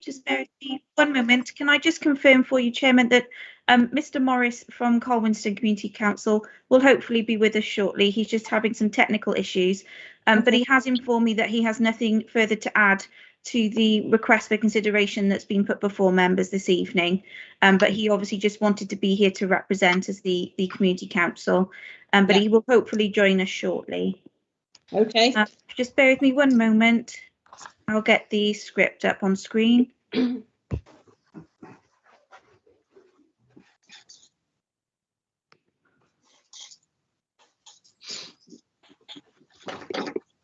Just bear with me 1 moment. Can I just confirm for you, Chairman, that Mr. Morris from Colwinston Community Council will hopefully be with us shortly. He's just having some technical issues, but he has informed me that he has nothing further to add to the request for consideration that's been put before members this evening. But he obviously just wanted to be here to represent as the Community Council, but he will hopefully join us shortly. Okay. Just bear with me 1 moment. I'll get the script up on screen.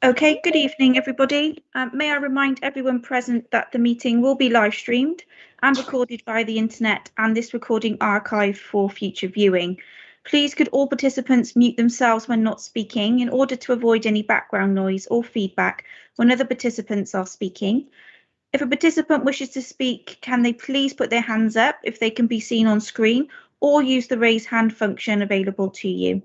Okay, good evening, everybody. May I remind everyone present that the meeting will be live streamed and recorded via the internet, and this recording archived for future viewing. Please could all participants mute themselves when not speaking in order to avoid any background noise or feedback when other participants are speaking. If a participant wishes to speak, can they please put their hands up if they can be seen on screen, or use the raise hand function available to you.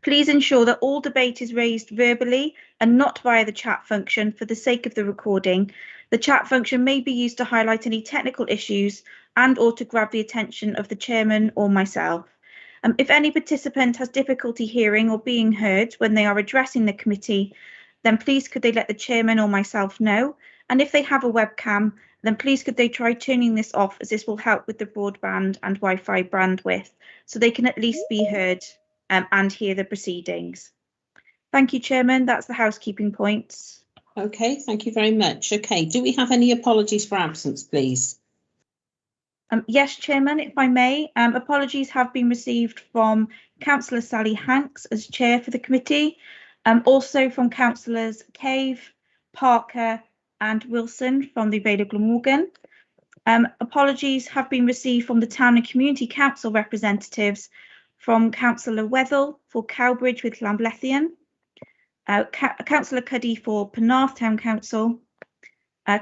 Please ensure that all debate is raised verbally and not via the chat function for the sake of the recording. The chat function may be used to highlight any technical issues and or to grab the attention of the chairman or myself. If any participant has difficulty hearing or being heard when they are addressing the committee, then please could they let the chairman or myself know. And if they have a webcam, then please could they try turning this off, as this will help with the broadband and Wi-Fi bandwidth, so they can at least be heard and hear the proceedings. Thank you, Chairman. That's the housekeeping points. Okay, thank you very much. Okay, do we have any apologies for absence, please? Yes, Chairman, if I may. Apologies have been received from Councillor Sally Hanks as Chair for the committee, also from Councillors Cave, Parker and Wilson from the Vale of Glamorgan. Apologies have been received from the Town and Community Council representatives, from Councillor Wethel for Cowbridge with Llanblethian, Councillor Cuddy for Penarth Town Council,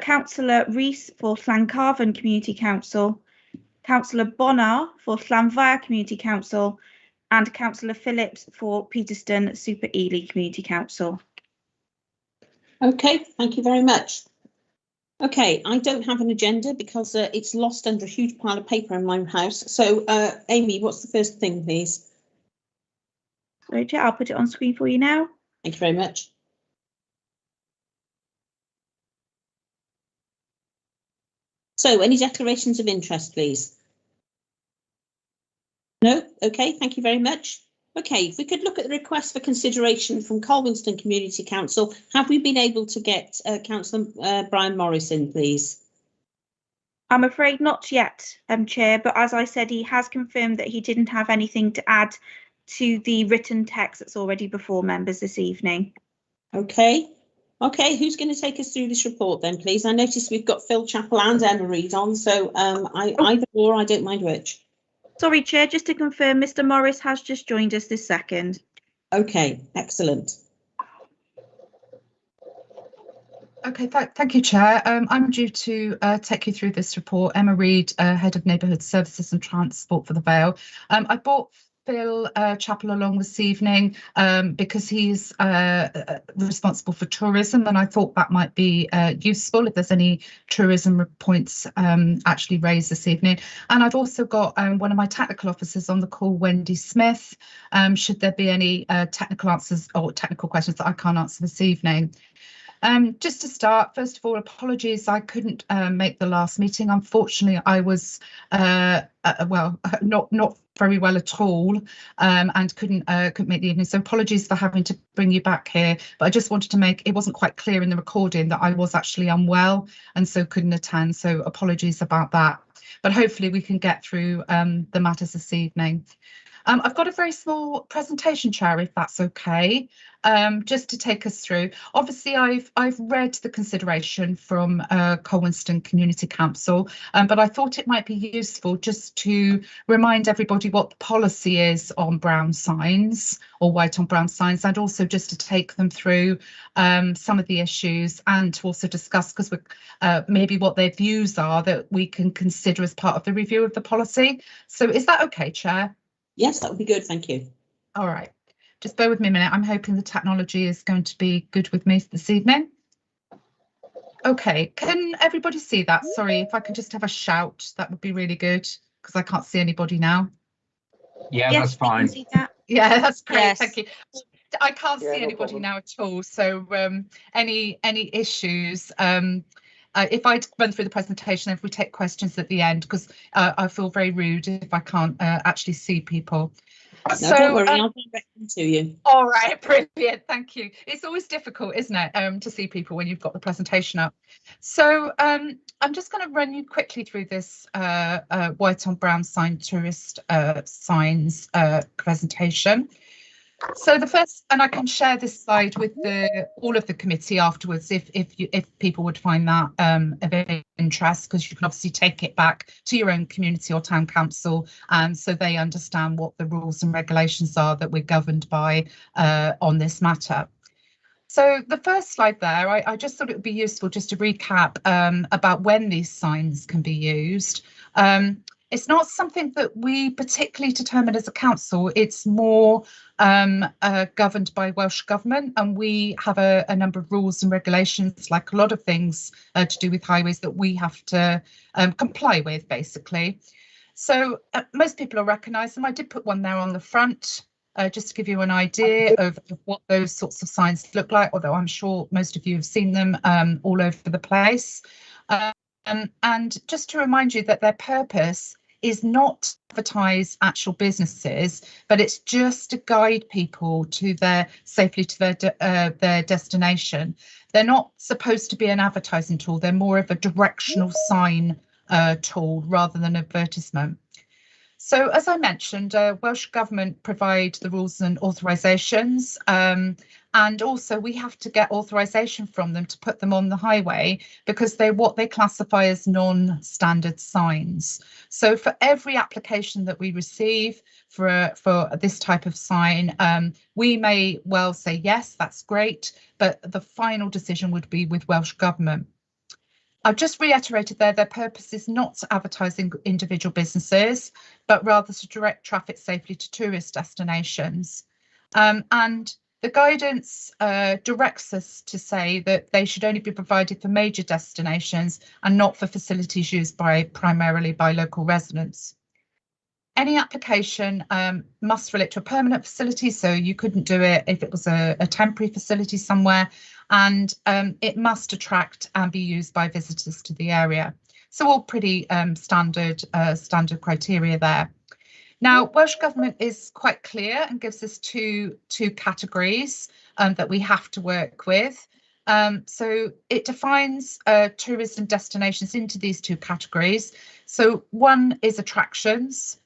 Councillor Rees for Llancarvan Community Council, Councillor Bonnar for Llanfair Community Council, and Councillor Phillips for Peterston Super Ely Community Council. Okay, thank you very much. Okay, I don't have an agenda because it's lost under a huge pile of paper in my house. So, Amy, what's the first thing, please? Right, I'll put it on screen for you now. Thank you very much. So, any declarations of interest, please? No? Okay, thank you very much. Okay, if we could look at the request for consideration from Colwinston Community Council, have we been able to get Councillor Brian Morris in, please? I'm afraid not yet, Chair, but as I said, he has confirmed that he didn't have anything to add to the written text that's already before members this evening. Okay. Okay, who's going to take us through this report then, please? I noticed we've got Phil Chappell and Emma Reid on, so either or, I don't mind which. Sorry, Chair, just to confirm, Mr. Morris has just joined us this second. Okay, excellent. Okay, thank you, Chair. I'm due to take you through this report. Emma Reid, Head of Neighbourhood Services and Transport for the Vale. I brought Phil Chappell along this evening because he's responsible for tourism, and I thought that might be useful if there's any tourism points actually raised this evening. And I've also got one of my technical officers on the call, Wendy Smith, should there be any technical answers or technical questions that I can't answer this evening. Just to start, first of all, apologies, I couldn't make the last meeting. Unfortunately, I was well, not very well at all, and couldn't make the evening. So apologies for having to bring you back here. But I just wanted to make, it wasn't quite clear in the recording that I was actually unwell and so couldn't attend. So apologies about that. But hopefully we can get through the matters this evening. I've got a very small presentation, Chair, if that's okay, just to take us through. Obviously, I've read the consideration from Colwinston Community Council, but I thought it might be useful just to remind everybody what the policy is on brown signs or white on brown signs, and also just to take them through some of the issues and to also discuss, because maybe what their views are that we can consider as part of the review of the policy. So is that okay, Chair? Yes, that would be good. Thank you. All right. Just bear with me a minute. I'm hoping the technology is going to be good with me this evening. Okay, can everybody see that? Sorry, if I could just have a shout, that would be really good, because I can't see anybody now. Yeah, Yes, that's we can fine. see that. Yeah, that's great. Yes. Thank you. I can't Yeah, see no anybody problem. now at all. So any issues? If I run through the presentation, if we take questions at the end, because I feel very rude if I can't actually see people. No, So don't worry, I'll direct them to you. all right, brilliant. Thank you. It's always difficult, isn't it, to see people when you've got the presentation up. So I'm just going to run you quickly through this white on brown sign tourist signs presentation. So the first, and I can share this slide with all of the committee afterwards if people would find that of interest, because you can obviously take it back to your own community or town council, and so they understand what the rules and regulations are that we're governed by on this matter. So the first slide there, I just thought it would be useful just to recap about when these signs can be used. It's not something that we particularly determine as a council. It's more governed by Welsh Government, and we have a number of rules and regulations, like a lot of things to do with highways, that we have to comply with, basically. So most people will recognise them. I did put one there on the front, just to give you an idea of what those sorts of signs look like, although I'm sure most of you have seen them all over the place. And just to remind you that their purpose is not to advertise actual businesses, but it's just to guide people to safely to their destination. They're not supposed to be an advertising tool. They're more of a directional sign tool rather than advertisement. So, as I mentioned, Welsh Government provide the rules and authorisations, and also we have to get authorisation from them to put them on the highway, because they're what they classify as non-standard signs. So for every application that we receive for this type of sign, we may well say, yes, that's great, but the final decision would be with Welsh Government. I've just reiterated there, their purpose is not advertising individual businesses, but rather to direct traffic safely to tourist destinations. And the guidance directs us to say that they should only be provided for major destinations and not for facilities used primarily by local residents. Any application must relate to a permanent facility, so you couldn't do it if it was a temporary facility somewhere, and it must attract and be used by visitors to the area. So all pretty standard criteria there. Now, Welsh Government is quite clear and gives us two categories that we have to work with. So it defines tourism destinations into these two categories. So one is attractions.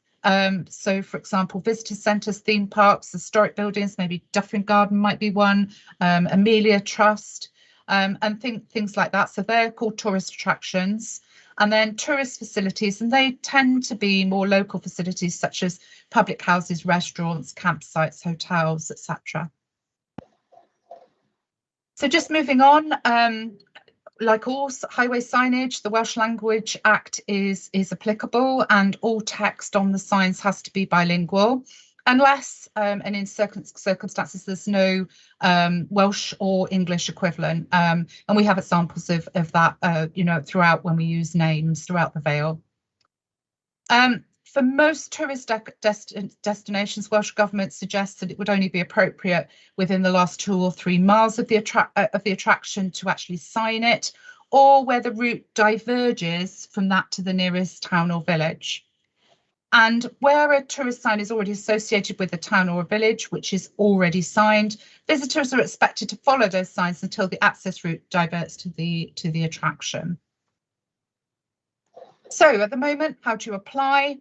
So, for example, visitor centres, theme parks, historic buildings, maybe Duffin Garden might be one, Amelia Trust, and things like that. So they're called tourist attractions. And then tourist facilities, and they tend to be more local facilities such as public houses, restaurants, campsites, hotels, etc. So just moving on, like all highway signage, the Welsh Language Act is applicable, and all text on the signs has to be bilingual, unless and in circumstances there's no Welsh or English equivalent, and we have examples of that throughout when we use names throughout the Vale. For most tourist destinations, Welsh Government suggests that it would only be appropriate within the last 2 or 3 miles of the attraction to actually sign it, or where the route diverges from that to the nearest town or village. And where a tourist sign is already associated with a town or a village which is already signed, visitors are expected to follow those signs until the access route diverts to the attraction. So at the moment, how do you apply?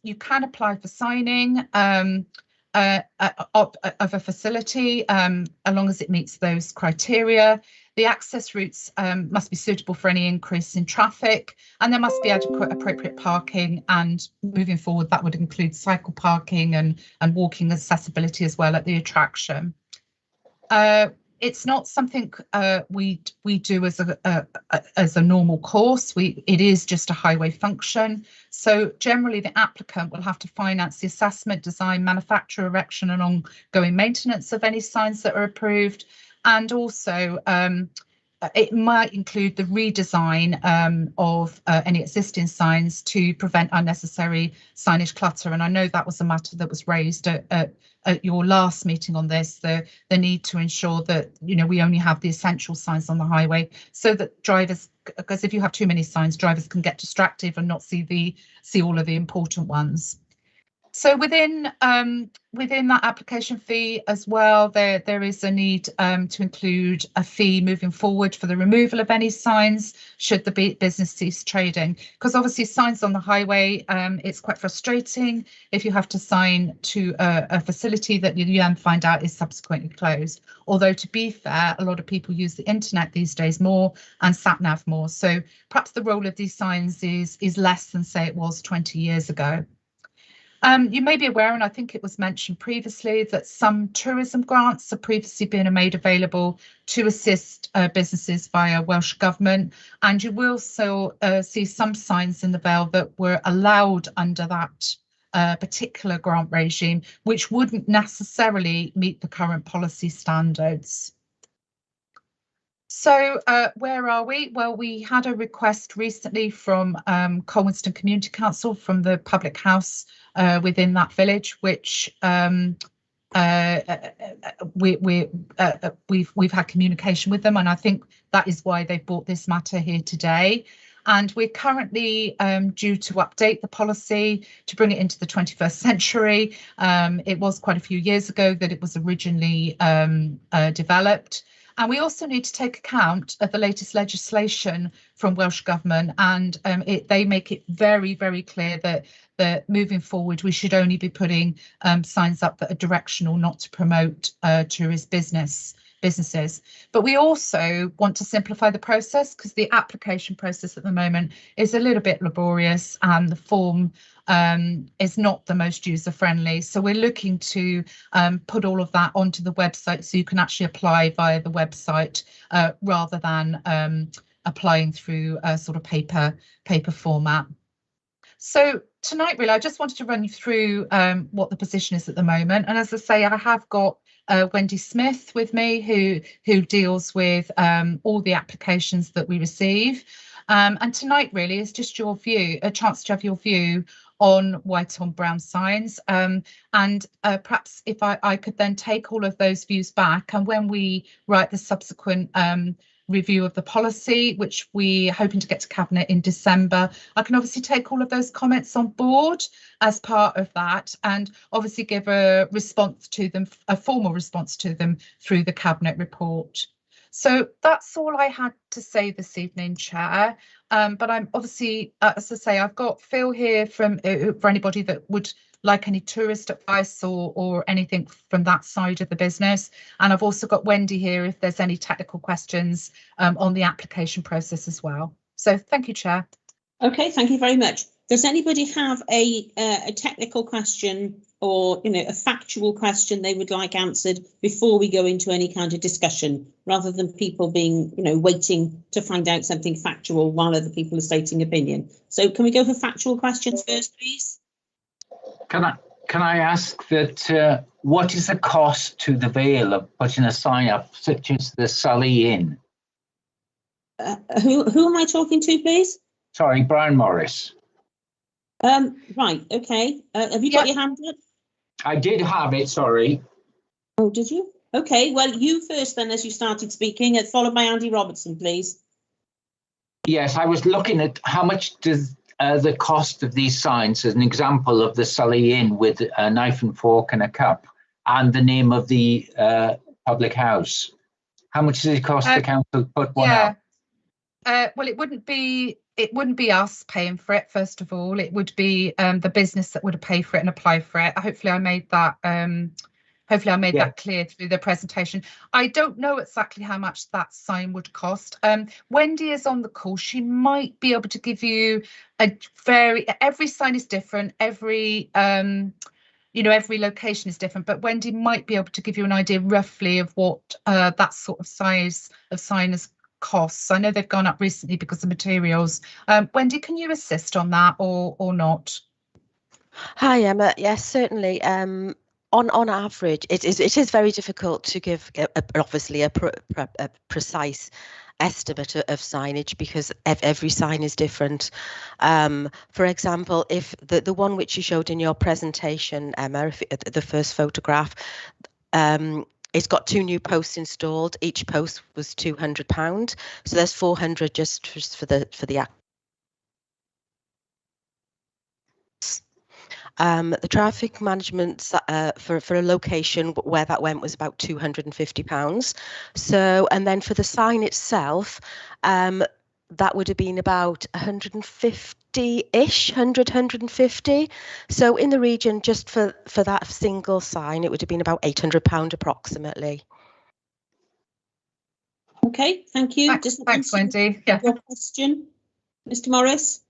You can apply for signing of a facility as long as it meets those criteria. The access routes must be suitable for any increase in traffic, and there must be adequate appropriate parking, and moving forward that would include cycle parking and walking accessibility as well at the attraction. It's not something we do as a normal course. It is just a highway function. So generally the applicant will have to finance the assessment, design, manufacture, erection and ongoing maintenance of any signs that are approved. And also it might include the redesign of any existing signs to prevent unnecessary signage clutter. And I know that was a matter that was raised at your last meeting on this, the need to ensure that, you know, we only have the essential signs on the highway, so that drivers, because if you have too many signs, drivers can get distracted and not see all of the important ones. So within that application fee as well, there is a need to include a fee moving forward for the removal of any signs should the business cease trading. Because obviously signs on the highway, it's quite frustrating if you have to sign to a facility that you then find out is subsequently closed. Although to be fair, a lot of people use the internet these days more and sat-nav more. So perhaps the role of these signs is less than, say, it was 20 years ago. You may be aware, and I think it was mentioned previously, that some tourism grants have previously been made available to assist businesses via Welsh Government, and you will still see some signs in the Vale that were allowed under that particular grant regime, which wouldn't necessarily meet the current policy standards. So where are we? Well, we had a request recently from Colwinston Community Council, from the public house within that village, which we've had communication with them, and I think that is why they've brought this matter here today. And we're currently due to update the policy to bring it into the 21st century. It was quite a few years ago that it was originally developed. And we also need to take account of the latest legislation from Welsh Government, and they make it very, very clear that moving forward we should only be putting signs up that are directional, not to promote tourist businesses. But we also want to simplify the process, because the application process at the moment is a little bit laborious and the form is not the most user friendly. So we're looking to put all of that onto the website, so you can actually apply via the website rather than applying through a sort of paper format. So tonight, really, I just wanted to run you through what the position is at the moment. And as I say, I have got Wendy Smith with me, who deals with all the applications that we receive. And tonight really is just your view, a chance to have your view on white on brown signs. And perhaps if I could then take all of those views back, and when we write the subsequent review of the policy, which we're hoping to get to Cabinet in December, I can obviously take all of those comments on board as part of that, and obviously give a response to them, a formal response to them through the Cabinet report. So that's all I had to say this evening, Chair. But I'm obviously, as I say, I've got Phil here for anybody that would like any tourist advice or anything from that side of the business. And I've also got Wendy here if there's any technical questions on the application process as well. So thank you, Chair. Okay, thank you very much. Does anybody have a technical question or, you know, a factual question they would like answered before we go into any kind of discussion, rather than people being, you know, waiting to find out something factual while other people are stating opinion? So can we go for factual questions first, please? Can I ask that what is the cost to the Vale of putting a sign up such as the Sully Inn? Who am I talking to, please? Sorry, Brian Morris. Right, okay. Have you got your hand up? I did have it, sorry. Oh, did you? Okay, well, you first then, as you started speaking, followed by Andy Robertson, please. Yes, I was looking at how much does the cost of these signs, as an example of the Sully Inn with a knife and fork and a cup, and the name of the public house. How much does it cost the council to put one up? Well, it wouldn't be us paying for it, first of all. It would be the business that would pay for it and apply for it. Hopefully I made that that clear through the presentation. I don't know exactly how much that sign would cost. Wendy is on the call. She might be able to give you every sign is different, every every location is different, but Wendy might be able to give you an idea roughly of what that sort of size of sign is costs. I know they've gone up recently because of materials. Wendy, can you assist on that or not? Hi, Emma. Yes, certainly. On average, it is very difficult to give obviously a precise estimate of signage, because every sign is different. For example, if the one which you showed in your presentation, Emma, the first photograph, it's got 2 new posts installed. Each post was £200, so there's 400 just for the the traffic management for a location where that went was about £250. So, and then for the sign itself, that would have been about 150-ish, 150. So in the region, just for that single sign, it would have been about £800 approximately. Okay, thank you. Thanks, Wendy. Yeah. Your question, Mr. Morris?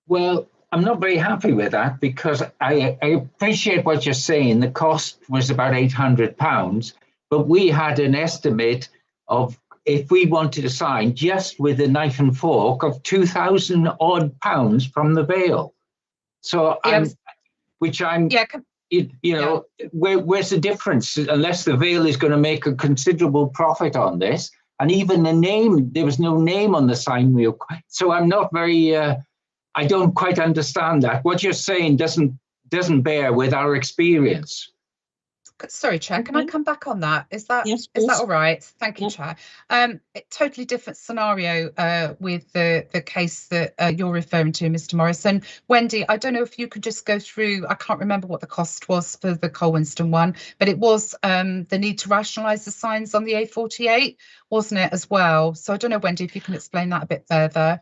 Well, I'm not very happy with that, because I appreciate what you're saying. The cost was about £800, but we had an estimate of, if we wanted a sign just with a knife and fork, of £2,000 odd from the Vale. So where's the difference? Unless the Vale is going to make a considerable profit on this, and even the name, there was no name on the sign wheel. So I'm not very. I don't quite understand that. What you're saying doesn't bear with our experience. Sorry, Chair, can I come back on that? Is that all right? Thank you, Chair. Totally different scenario with the case that you're referring to, Mr. Morris. And Wendy, I don't know if you could just go through, I can't remember what the cost was for the Colwinston one, but it was the need to rationalise the signs on the A48, wasn't it, as well? So I don't know, Wendy, if you can explain that a bit further.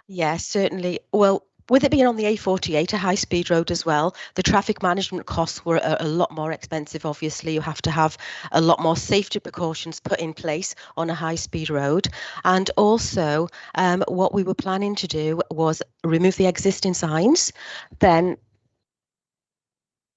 Yes, certainly. Well, with it being on the A48, a high-speed road as well, the traffic management costs were a lot more expensive. Obviously, you have to have a lot more safety precautions put in place on a high-speed road. And also, what we were planning to do was remove the existing signs, then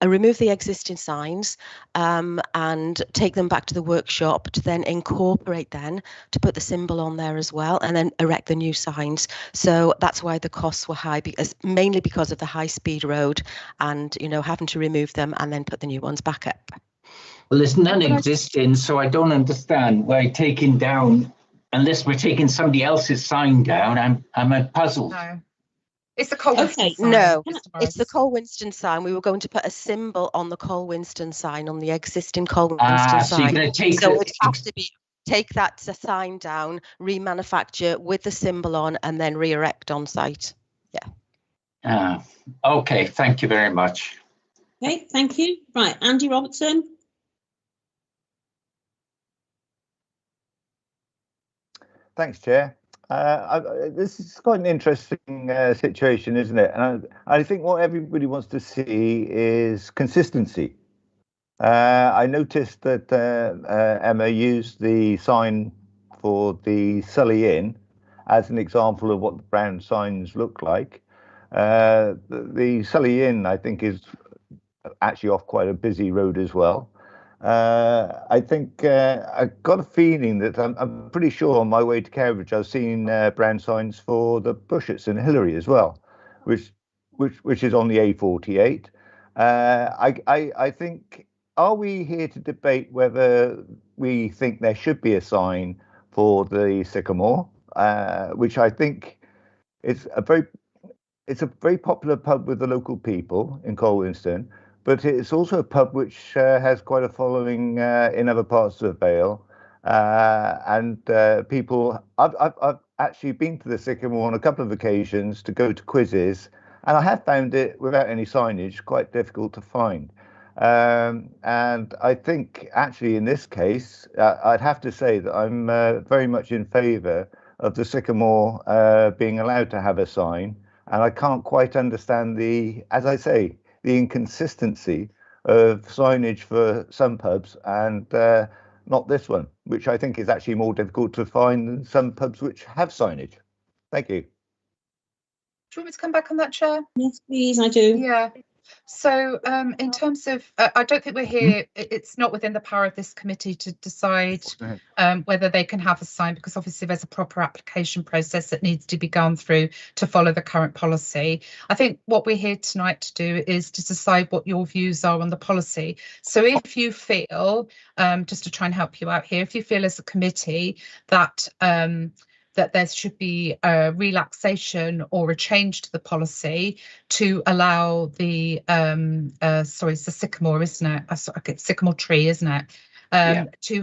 remove the existing signs and take them back to the workshop to then incorporate to put the symbol on there as well, and then erect the new signs. So that's why the costs were high, mainly because of the high speed road and, having to remove them and then put the new ones back up. Well, there's none existing, so I don't understand why taking down, unless we're taking somebody else's sign down. I'm puzzled. No. It's the Colwinston sign. No, it's the Colwinston sign. We were going to put a symbol on the Colwinston sign, on the existing Colwinston sign. So you're going to take it would have to be take that sign down, remanufacture with the symbol on, and then re-erect on site. Yeah. Okay, thank you very much. Okay, thank you. Right, Andy Robertson. Thanks, Chair. This is quite an interesting situation, isn't it? And I think what everybody wants to see is consistency. I noticed that Emma used the sign for the Sully Inn as an example of what the brown signs look like. The Sully Inn, I think, is actually off quite a busy road as well. I think I got a feeling that I'm pretty sure on my way to Cambridge I've seen brand signs for the Bushets in Hillary as well, which is on the A48. I think, are we here to debate whether we think there should be a sign for the Sycamore, which I think is a very popular pub with the local people in Colwinston. But it's also a pub which has quite a following in other parts of Vale, and people. I've actually been to the Sycamore on a couple of occasions to go to quizzes, and I have found it without any signage quite difficult to find. And I think actually in this case, I'd have to say that I'm very much in favour of the Sycamore being allowed to have a sign, and I can't quite understand as I say, the inconsistency of signage for some pubs and not this one, which I think is actually more difficult to find than some pubs which have signage. Thank you. Do you want me to come back on that, Chair? Yes, please, I do. Yeah. So in terms of, I don't think we're here, it's not within the power of this committee to decide whether they can have a sign, because obviously there's a proper application process that needs to be gone through to follow the current policy. I think what we're here tonight to do is to decide what your views are on the policy. So if you feel, just to try and help you out here, if you feel as a committee that that there should be a relaxation or a change to the policy to allow the sorry, it's a sycamore, isn't it? Sycamore tree, isn't it? Yeah. To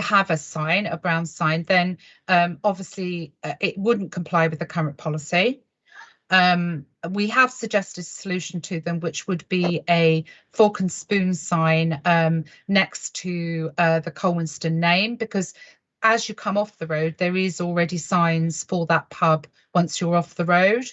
have a sign, a brown sign, then obviously it wouldn't comply with the current policy. We have suggested a solution to them, which would be a fork and spoon sign next to the Colwinston name, because as you come off the road, there is already signs for that pub once you're off the road.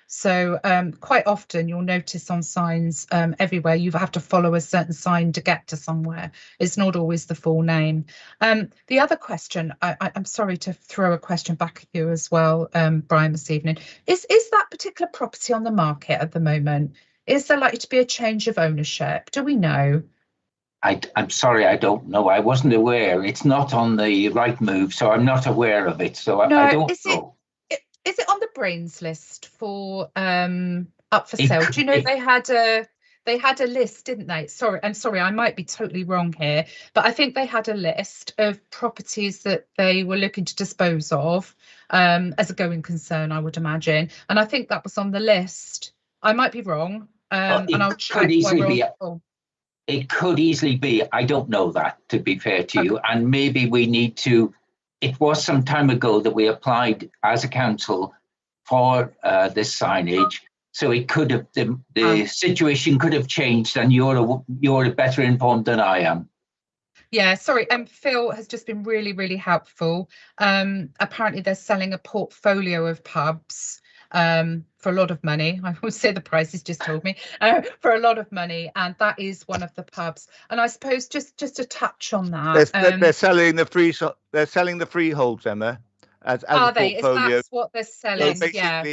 So quite often you'll notice on signs everywhere you have to follow a certain sign to get to somewhere. It's not always the full name. The other question, I'm sorry to throw a question back at you as well, Brian, this evening. Is that particular property on the market at the moment? Is there likely to be a change of ownership? Do we know? I'm sorry, I don't know. I wasn't aware. It's not on the right move, so I'm not aware of it. So No, I don't know. Is it on the brains list for up for sale? Do you know they had a list, didn't they? Sorry, I'm sorry, I might be totally wrong here, but I think they had a list of properties that they were looking to dispose of as a going concern, I would imagine. And I think that was on the list. I might be wrong. And I'll check. It could easily be. I don't know that, to be fair to you. And maybe we need to. It was some time ago that we applied as a council for this signage. So it could have, the situation could have changed, and you're better informed than I am. Yeah, sorry. Phil has just been really, really helpful. Apparently they're selling a portfolio of pubs for a lot of money. I would say the price is just told me for a lot of money, and that is one of the pubs. And I suppose just to touch on that, they're selling the freeholds, Emma, as are a they? portfolio. Is that's what they're selling? So yeah.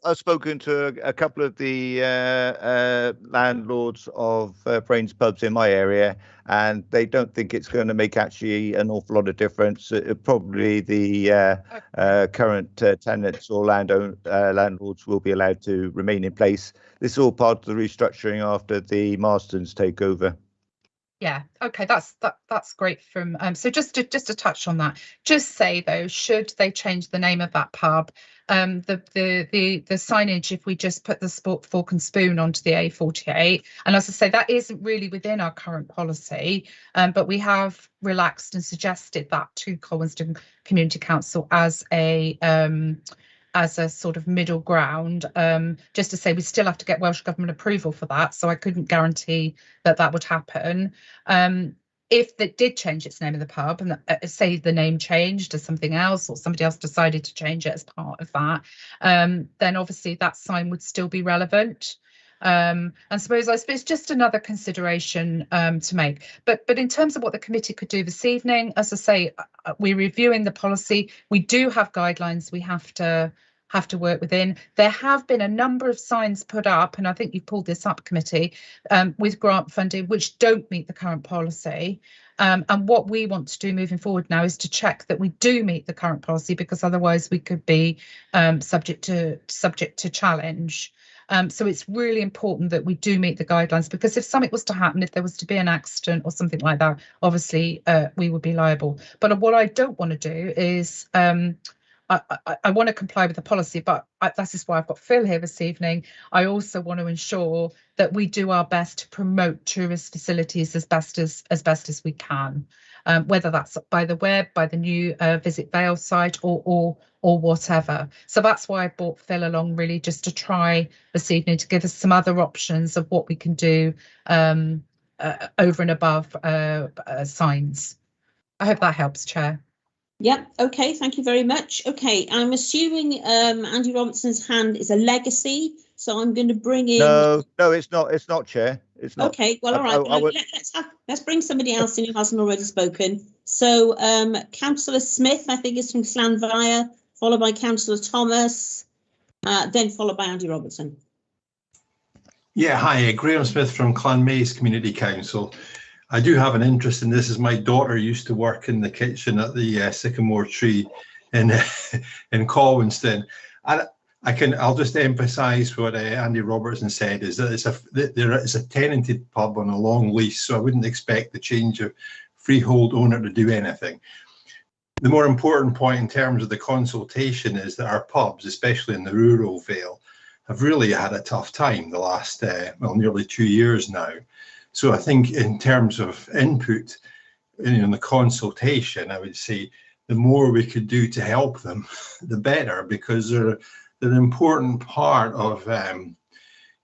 I've spoken to a couple of the landlords of Brains pubs in my area, and they don't think it's going to make actually an awful lot of difference. Probably the current tenants or landlords will be allowed to remain in place. This is all part of the restructuring after the Marstons takeover. Yeah, okay, that's great. From so just to touch on that, just say though, should they change the name of that pub, the signage, if we just put the sport fork and spoon onto the A48, and as I say, that isn't really within our current policy, but we have relaxed and suggested that to Colwinston Community Council as a sort of middle ground, just to say we still have to get Welsh Government approval for that, so I couldn't guarantee that would happen. If it did change its name of the pub, and say the name changed to something else, or somebody else decided to change it as part of that, then obviously that sign would still be relevant. And I suppose just another consideration to make. But in terms of what the committee could do this evening, as I say, we're reviewing the policy. We do have guidelines we have to work within. There have been a number of signs put up, and I think you've pulled this up, committee, with grant funding which don't meet the current policy. And what we want to do moving forward now is to check that we do meet the current policy, because otherwise we could be subject to challenge. So it's really important that we do meet the guidelines, because if something was to happen, if there was to be an accident or something like that, obviously we would be liable. But what I don't want to do is I want to comply with the policy, but that is why I've got Phil here this evening. I also want to ensure that we do our best to promote tourist facilities as best as we can, whether that's by the web, by the new Visit Vale site, or whatever. So that's why I brought Phil along, really, just to try this evening to give us some other options of what we can do over and above signs. I hope that helps, Chair. Yep. Okay. Thank you very much. Okay. I'm assuming Andy Robertson's hand is a legacy, so I'm going to bring in. No, it's not. It's not, Chair. It's not. Okay. Well, all right. Let's bring somebody else in who hasn't already spoken. So, Councillor Smith, I think, is from Llanfair, followed by Councillor Thomas, then followed by Andy Robertson. Yeah. Hi, Graham Smith from Clanmace Community Council. I do have an interest in this, as my daughter used to work in the kitchen at the Sycamore Tree in Colwinston. And I'll just emphasise what Andy Robertson said, is that it's a tenanted pub on a long lease, so I wouldn't expect the change of freehold owner to do anything. the more important point in terms of the consultation is that our pubs, especially in the rural Vale, have really had a tough time the last, nearly 2 years now. So I think in terms of input in the consultation, I would say the more we could do to help them, the better, because they're an important part of, an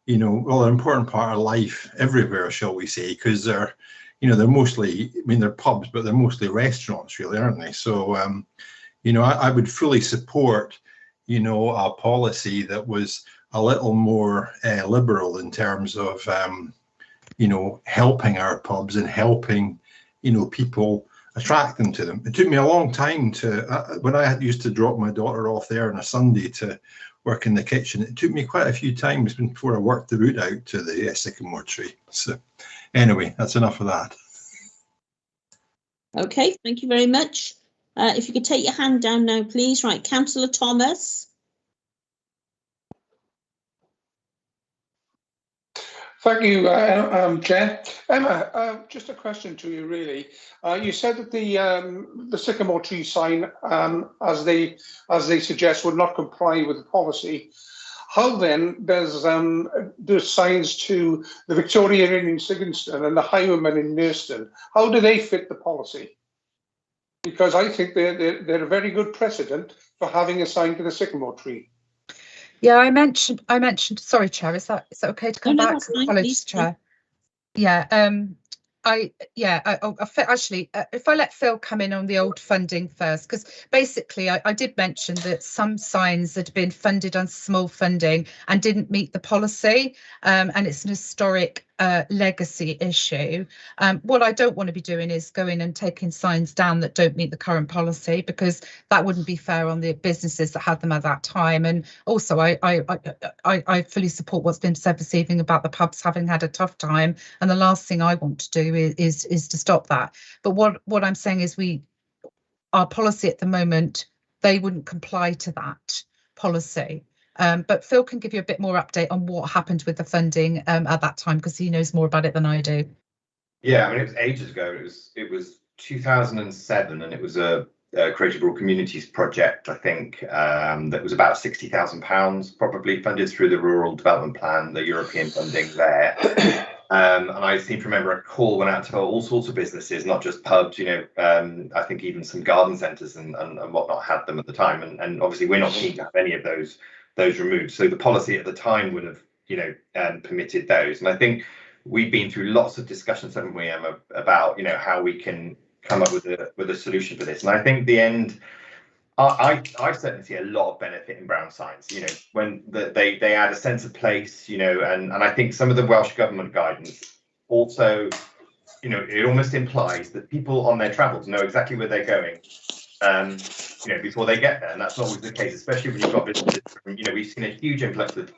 important part of life everywhere, shall we say, because they're mostly, they're pubs, but they're mostly restaurants, really, aren't they? So, I would fully support, a policy that was a little more liberal in terms of, helping our pubs and helping, people, attract them to them. It took me a long time when I used to drop my daughter off there on a Sunday to work in the kitchen, it took me quite a few times before I worked the route out to the sycamore tree. So anyway, that's enough of that. Okay, thank you very much. If you could take your hand down now, please. Right, Councillor Thomas. Thank you, Chair. Emma, just a question to you, really. You said that the sycamore tree sign, as they suggest, would not comply with the policy. How then does the signs to the Victoria Inn in Sigurdston and the Highwayman in Nurston, how do they fit the policy? Because I think they're a very good precedent for having a sign to the sycamore tree. Yeah, I mentioned. Sorry, Chair. Is that okay to come back? Apologies, Chair. Yeah. Actually, if I let Phil come in on the old funding first, because basically I did mention that some signs had been funded on small funding and didn't meet the policy, and it's an historic legacy issue. What I don't want to be doing is going and taking signs down that don't meet the current policy, because that wouldn't be fair on the businesses that had them at that time. And also, I fully support what's been said this evening about the pubs having had a tough time, and the last thing I want to do is to stop that. But what I'm saying is our policy at the moment, they wouldn't comply to that policy. But Phil can give you a bit more update on what happened with the funding at that time, because he knows more about it than I do. Yeah, it was ages ago. It was 2007, and it was a Creative Rural Communities project, I think, that was about £60,000, probably funded through the Rural Development Plan, the European funding there. And I seem to remember a call went out to all sorts of businesses, not just pubs, I think even some garden centres and whatnot had them at the time. And obviously we're not keen to have any of those removed. So the policy at the time would have, permitted those. And I think we've been through lots of discussions, haven't we, Emma, about, how we can come up with a solution for this. And I think the end, I certainly see a lot of benefit in brown signs, when they add a sense of place, and I think some of the Welsh Government guidance also, it almost implies that people on their travels know exactly where they're going, before they get there. And that's not always the case, especially when you've got visitors from, we've seen a huge influx of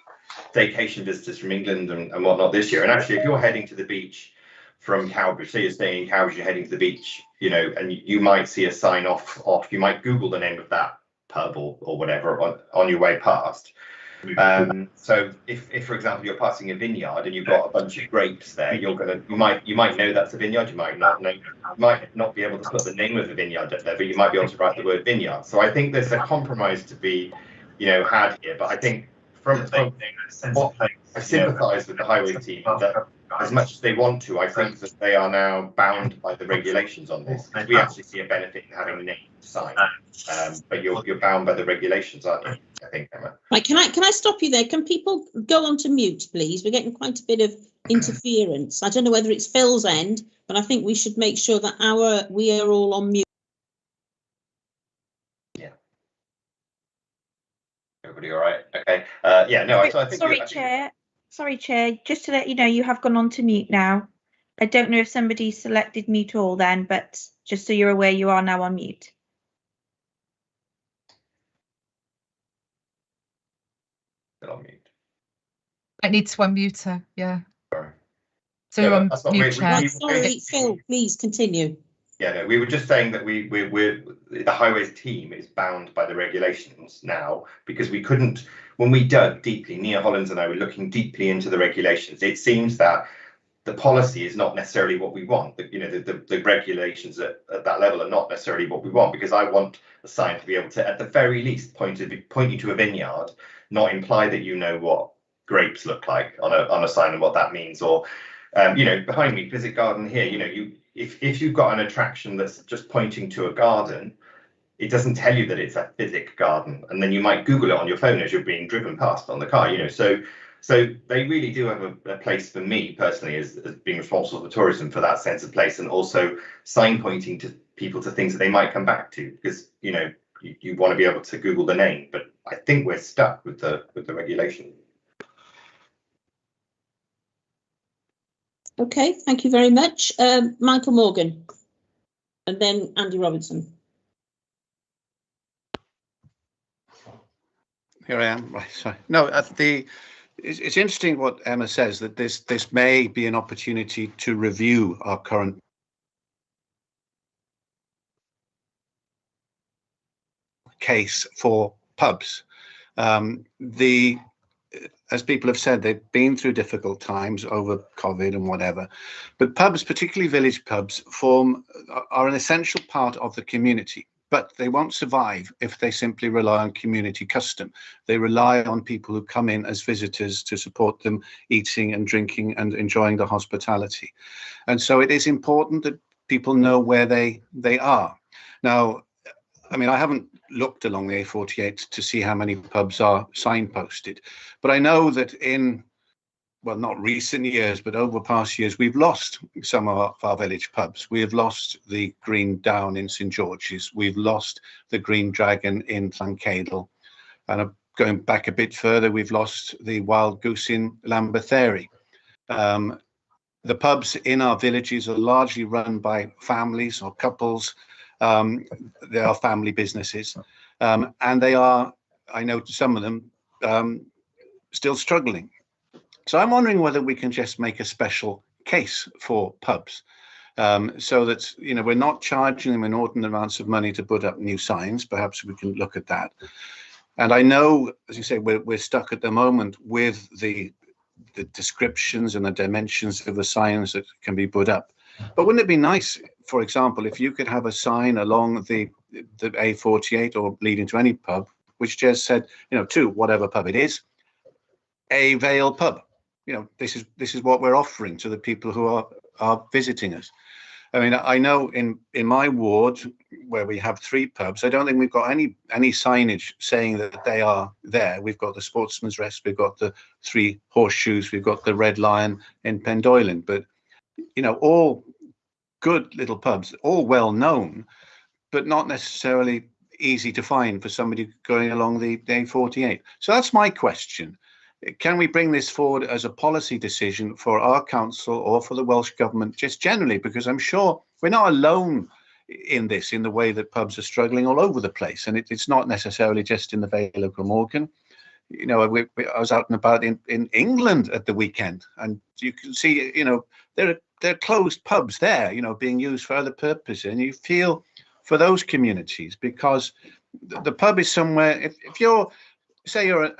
staycation visitors from England and whatnot this year. And actually, if you're heading to the beach from Cowbridge, say you're staying in Cowbridge, you're heading to the beach, and you might see a sign off, you might Google the name of that pub or whatever on your way past. So if for example you're passing a vineyard and you've got a bunch of grapes there, you might know that's a vineyard. You might not know, you might not be able to put the name of the vineyard there, but you might be able to write the word vineyard. So I think there's a compromise to be had here. But I think from what I sympathise with the highway team that as much as they want to, I think that they are now bound by the regulations on this. We actually see a benefit in having a name sign, but you're bound by the regulations, aren't you? I think, Emma. Right, can I stop you there? Can people go on to mute, please? We're getting quite a bit of interference. I don't know whether it's Phil's end, but I think we should make sure that we are all on mute. Yeah. Everybody all right? Okay. I think. Sorry, Chair, just to let you know, you have gone on to mute now. I don't know if somebody selected mute all then, but just so you're aware, you are now on mute. Still on mute. I need to unmute her, yeah. Sorry. So you're on mute, Chair. Sorry, Phil, please continue. Yeah, no, we were just saying that we're the highways team is bound by the regulations now, because we couldn't, when we dug deeply, Nia Hollins and I were looking deeply into the regulations. It seems that the policy is not necessarily what we want. The regulations at that level are not necessarily what we want, because I want a sign to be able to, at the very least, point you to a vineyard, not imply that you know what grapes look like on a sign and what that means. Or behind me, Visit Garden here, if you've got an attraction that's just pointing to a garden, it doesn't tell you that it's a Physic garden, and then you might Google it on your phone as you're being driven past on the car. So they really do have a place for me personally as being responsible for tourism, for that sense of place, and also sign pointing to people to things that they might come back to, because you want to be able to Google the name. But I think we're stuck with the regulation. Okay, thank you very much. Michael Morgan, and then Andy Robinson. Here I am. Right. Sorry. No, it's interesting what Emma says, that this may be an opportunity to review our current case for pubs. As people have said, they've been through difficult times over COVID and whatever, but pubs, particularly village pubs, are an essential part of the community. But they won't survive if they simply rely on community custom. They rely on people who come in as visitors to support them eating and drinking and enjoying the hospitality. And so it is important that people know where they are. Now, I mean, I haven't looked along the A48 to see how many pubs are signposted, but I know that well, not recent years, but over past years, we've lost some of our village pubs. We have lost the Green Down in St George's. We've lost the Green Dragon in Llanceadl. And going back a bit further, we've lost the Wild Goose in Lamberthery. The pubs in our villages are largely run by families or couples. They are family businesses. And they are, I know some of them, still struggling. So I'm wondering whether we can just make a special case for pubs, so that we're not charging them inordinate amounts of money to put up new signs. Perhaps we can look at that. And I know, as you say, we're stuck at the moment with the descriptions and the dimensions of the signs that can be put up. But wouldn't it be nice, for example, if you could have a sign along the A48 or leading to any pub, which just said, to whatever pub it is, a Vale pub. This is what we're offering to the people who are visiting us. I mean, I know in my ward where we have 3 pubs, I don't think we've got any signage saying that they are there. We've got the Sportsman's Rest, we've got the 3 Horseshoes, we've got the Red Lion in Pendoilen, but all good little pubs, all well known, but not necessarily easy to find for somebody going along the A48. So that's my question. Can we bring this forward as a policy decision for our council or for the Welsh Government just generally? Because I'm sure we're not alone in this, in the way that pubs are struggling all over the place. And it's not necessarily just in the Vale of Glamorgan. I was out and about in England at the weekend, and you can see, there are closed pubs there, being used for other purposes. And you feel for those communities, because the pub is somewhere, if you're, say you're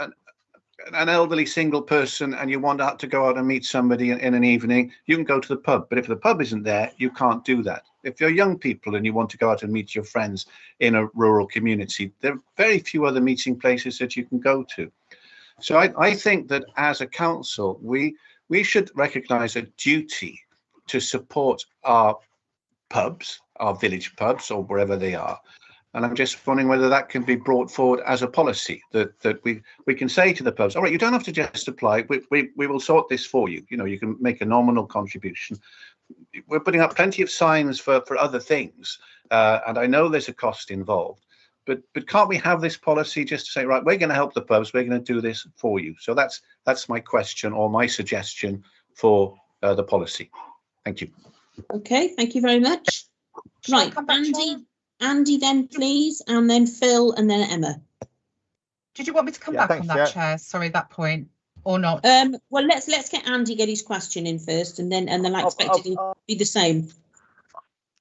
an elderly single person and you want to go out and meet somebody in an evening, you can go to the pub. But if the pub isn't there, you can't do that. If you're young people and you want to go out and meet your friends in a rural community, there are very few other meeting places that you can go to. So I think that as a council, we should recognise a duty to support our pubs, our village pubs, or wherever they are. And I'm just wondering whether that can be brought forward as a policy, that we can say to the pubs, all right, you don't have to just apply, we will sort this for you. You can make a nominal contribution. We're putting up plenty of signs for other things. And I know there's a cost involved, but can't we have this policy just to say, right, we're going to help the pubs, we're going to do this for you. So that's my question or my suggestion for the policy. Thank you. Okay, thank you very much. Right, Andy then, please, and then Phil, and then Emma. Did you want me to come back on that, Chair? Sorry, that point, or not? Well, let's get Andy get his question in first, and then I expect it to be the same.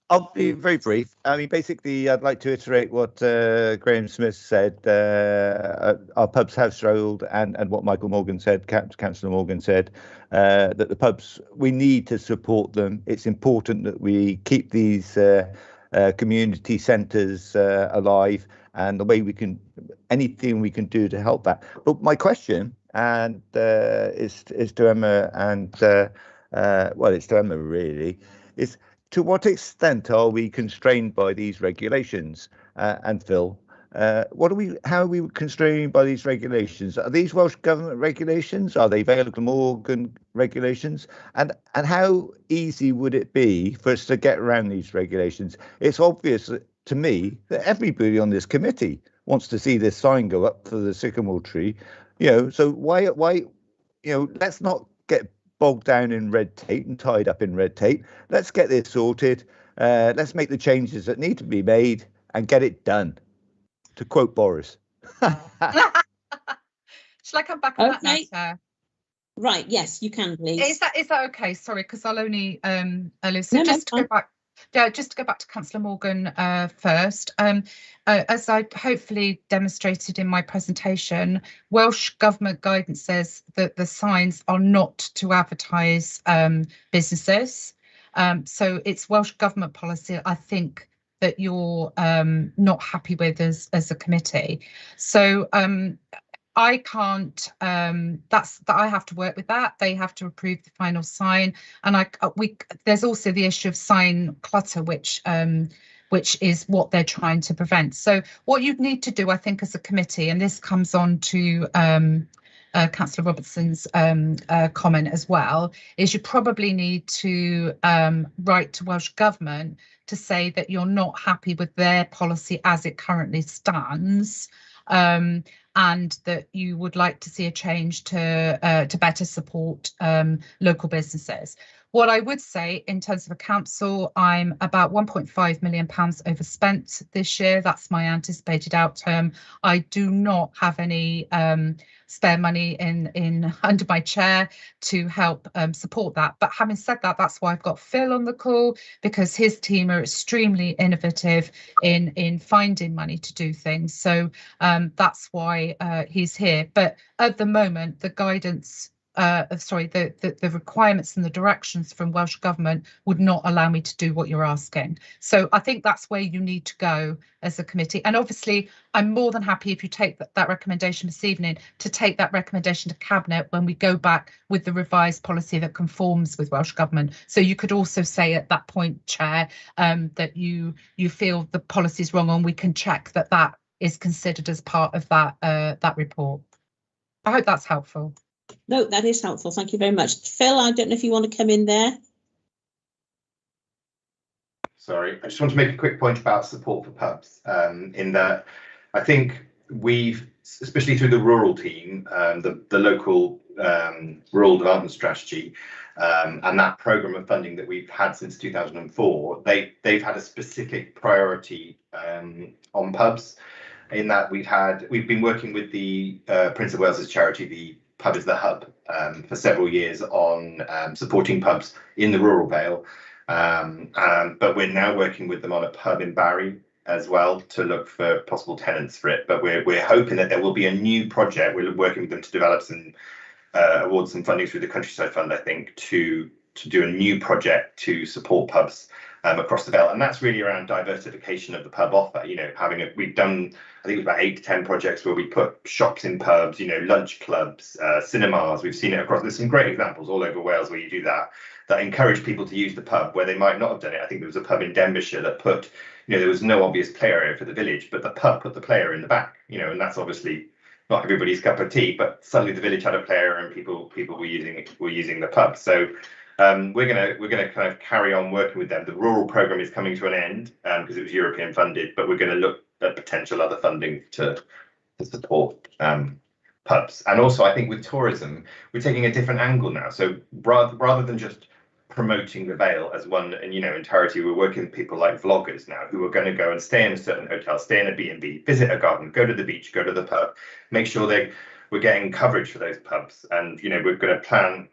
I'll be very brief. I mean, basically, I'd like to iterate what Graham Smith said. Our pubs have struggled, and what Michael Morgan said, Councillor Morgan said, that the pubs, we need to support them. It's important that we keep these community centres alive, and the way we can, anything we can do to help that. But my question, and is to Emma, and well, it's to Emma really, is, to what extent are we constrained by these regulations? And Phil, how are we constrained by these regulations? Are these Welsh Government regulations? Are they Vale Glamorgan regulations? And how easy would it be for us to get around these regulations? It's obvious to me that everybody on this committee wants to see this sign go up for the sycamore tree. So why, let's not get bogged down in red tape and tied up in red tape. Let's get this sorted. Let's make the changes that need to be made and get it done. To quote Boris. Shall I come back on that now, Chair? Right, yes, you can, please. Is that okay? Sorry, because I'll only so just to go back. Yeah, just to go back to Councillor Morgan first. As I hopefully demonstrated in my presentation, Welsh Government guidance says that the signs are not to advertise businesses. So it's Welsh Government policy, I think, that you're not happy with as a committee. So I can't, I have to work with that. They have to approve the final sign. And there's also the issue of sign clutter, which is what they're trying to prevent. So what you'd need to do, I think, as a committee, and this comes on to Councillor Robertson's comment as well, is you probably need to write to Welsh Government to say that you're not happy with their policy as it currently stands. And that you would like to see a change to better support local businesses. What I would say in terms of a council, I'm about £1.5 million overspent this year. That's my anticipated outcome. I do not have any spare money in under my chair to help support that. But having said that, that's why I've got Phil on the call, because his team are extremely innovative in finding money to do things. So that's why he's here. But at the moment, the guidance, the requirements and the directions from Welsh Government would not allow me to do what you're asking. So I think that's where you need to go as a committee. And obviously, I'm more than happy if you take that recommendation this evening, to take that recommendation to Cabinet when we go back with the revised policy that conforms with Welsh Government. So you could also say at that point, Chair, that you feel the policy is wrong, and we can check that is considered as part of that report. I hope that's helpful. No, that is helpful. Thank you very much. Phil, I don't know if you want to come in there. Sorry, I just want to make a quick point about support for pubs, in that I think we've, especially through the rural team, the local rural development strategy, and that programme of funding that we've had since 2004, they've had a specific priority on pubs, in that we've been working with the Prince of Wales's charity, the Pub is the Hub, for several years on supporting pubs in the rural Vale. But we're now working with them on a pub in Barry as well to look for possible tenants for it. But we're hoping that there will be a new project. We're working with them to develop some award some funding through the Countryside Fund, I think, to do a new project to support pubs across the Vale, and that's really around diversification of the pub offer. We've done, I think it was about 8 to 10 projects where we put shops in pubs, lunch clubs, cinemas. We've seen it across. There's some great examples all over Wales where you do that encourage people to use the pub where they might not have done it. I think there was a pub in Denbighshire that put, there was no obvious play area for the village, but the pub put the play area in the back, and that's obviously not everybody's cup of tea, but suddenly the village had a play area and people were using the pub. So we're gonna kind of carry on working with them. The rural programme is coming to an end because it was European funded, but we're going to look at potential other funding to support pubs. And also, I think with tourism, we're taking a different angle now. So rather than just promoting the Vale as one entirety, we're working with people like vloggers now who are going to go and stay in a certain hotel, stay in a B&B, visit a garden, go to the beach, go to the pub, make sure we're getting coverage for those pubs. And we're going to plan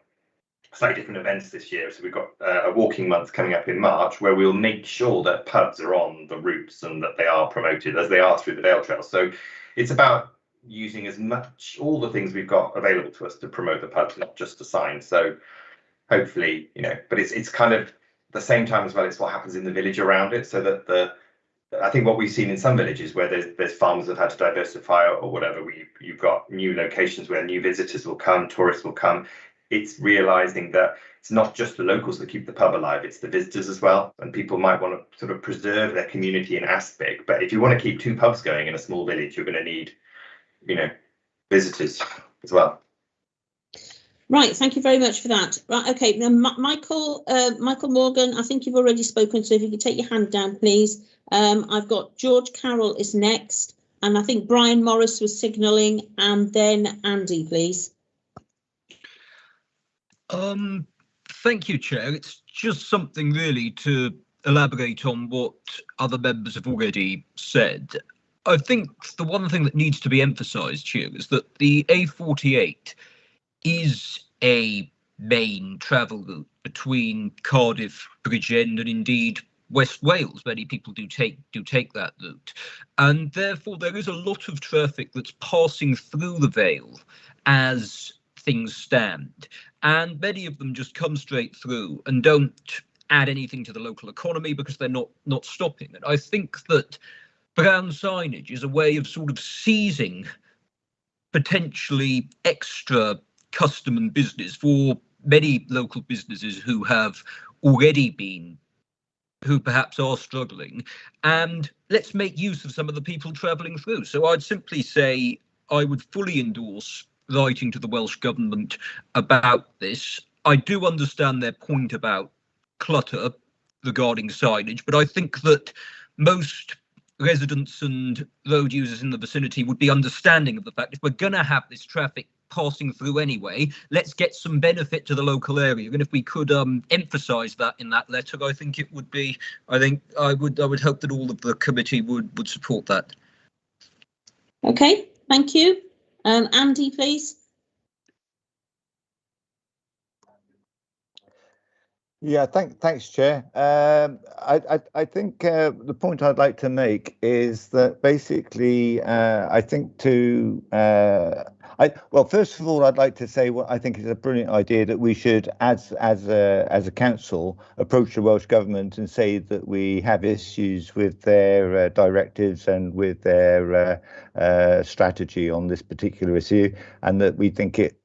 slightly different events this year. So we've got a walking month coming up in March, where we'll make sure that pubs are on the routes and that they are promoted as they are through the Dale Trail. So it's about using as much, all the things we've got available to us to promote the pubs, not just a sign. So hopefully, but it's kind of the same time as well, it's what happens in the village around it. So that I think what we've seen in some villages where there's farmers that have had to diversify or whatever, you've got new locations where new visitors will come, tourists will come. It's realizing that it's not just the locals that keep the pub alive, it's the visitors as well. And people might want to sort of preserve their community in aspect. But if you want to keep 2 pubs going in a small village, you're going to need, visitors as well. Right, thank you very much for that. Right, okay, now Michael Morgan, I think you've already spoken, so if you could take your hand down, please. I've got George Carroll is next, and I think Brian Morris was signalling, and then Andy, please. Thank you, Chair. It's just something really to elaborate on what other members have already said. I think the one thing that needs to be emphasised here is that the A48 is a main travel route between Cardiff, Bridgend, and indeed West Wales. Many people do take that route, and therefore there is a lot of traffic that's passing through the Vale as things stand, and many of them just come straight through and don't add anything to the local economy because they're not stopping. And I think that brown signage is a way of sort of seizing potentially extra custom and business for many local businesses who have already been, who perhaps are struggling, and let's make use of some of the people travelling through. So I'd simply say I would fully endorse writing to the Welsh Government about this. I do understand their point about clutter regarding signage, but I think that most residents and road users in the vicinity would be understanding of the fact if we're going to have this traffic passing through anyway, let's get some benefit to the local area. And if we could emphasise that in that letter, I think it would be, I would hope that all of the committee would support that. Okay, thank you. Andy, please. Yeah, thanks, Chair. I think the point I'd like to make is that basically, I think well, first of all, I'd like to say what I think is a brilliant idea that we should, as a council, approach the Welsh Government and say that we have issues with their directives and with their strategy on this particular issue, and that we think it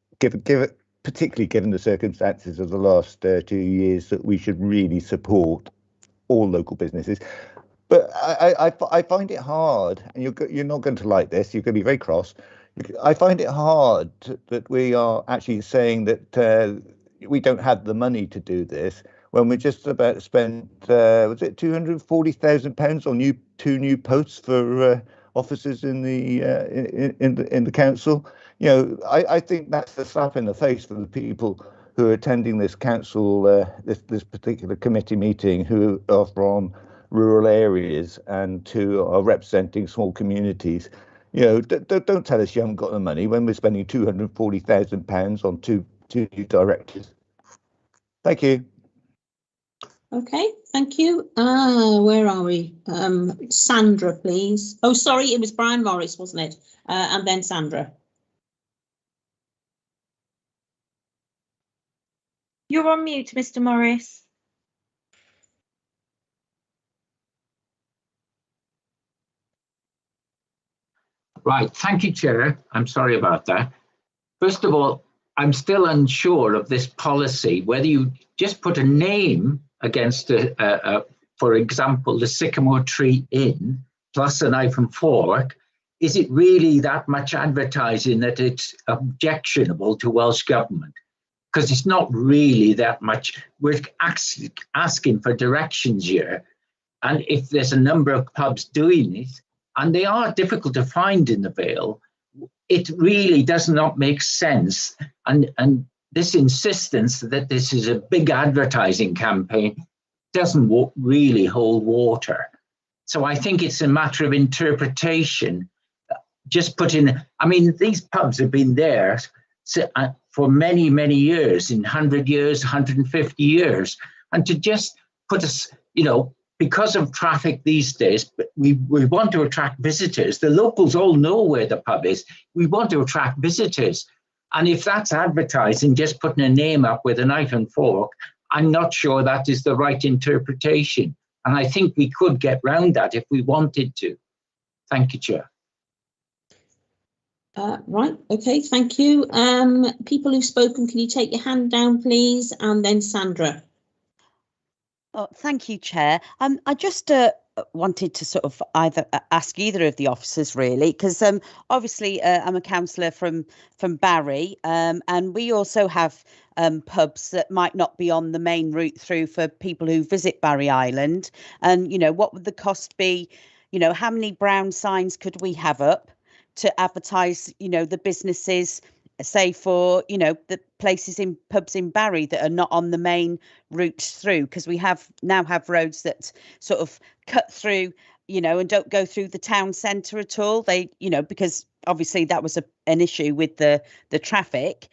particularly given the circumstances of the last 2 years, that we should really support all local businesses. But I find it hard, and you're not going to like this, you're going to be very cross. I find it hard that we are actually saying that we don't have the money to do this when we're just about to spend, was it £240,000 on 2 new posts for officers in the council? I think that's a slap in the face for the people who are attending this council, this particular committee meeting, who are from rural areas and who are representing small communities. Don't tell us you haven't got the money when we're spending £240,000 on two new directors. Thank you. Okay, thank you. Where are we? Sandra, please. Oh, sorry, it was Brian Morris, wasn't it? And then Sandra. You're on mute, Mr. Morris. Right, thank you, Chair. I'm sorry about that. First of all, I'm still unsure of this policy, whether you just put a name against, for example, the Sycamore Tree Inn plus a knife and fork. Is it really that much advertising that it's objectionable to Welsh Government? Because it's not really that much. We're asking for directions here. And if there's a number of pubs doing it, and they are difficult to find in the Vale, it really does not make sense. And this insistence that this is a big advertising campaign doesn't really hold water. So I think it's a matter of interpretation. Just put in, I mean, these pubs have been there for many, many years, in 100 years, 150 years. And to just put us, because of traffic these days, we want to attract visitors. The locals all know where the pub is. We want to attract visitors. And if that's advertising, just putting a name up with a knife and fork, I'm not sure that is the right interpretation. And I think we could get round that if we wanted to. Thank you, Chair. Right, okay, thank you. People who've spoken, can you take your hand down, please? And then Sandra. Oh, thank you, Chair. I just wanted to sort of ask either of the officers, really, because obviously I'm a councillor from Barry, and we also have pubs that might not be on the main route through for people who visit Barry Island. And, what would the cost be? How many brown signs could we have up to advertise, the businesses, say for, the places in pubs in Barry that are not on the main route through, because we now have roads that sort of cut through, and don't go through the town centre at all. They, because obviously that was an issue with the traffic.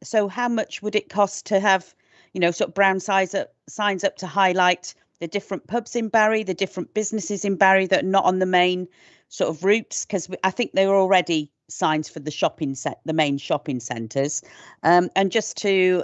So how much would it cost to have, sort of brown signs up to highlight the different pubs in Barry, the different businesses in Barry that are not on the main sort of routes? Because I think they were already signs for the main shopping centres. And just to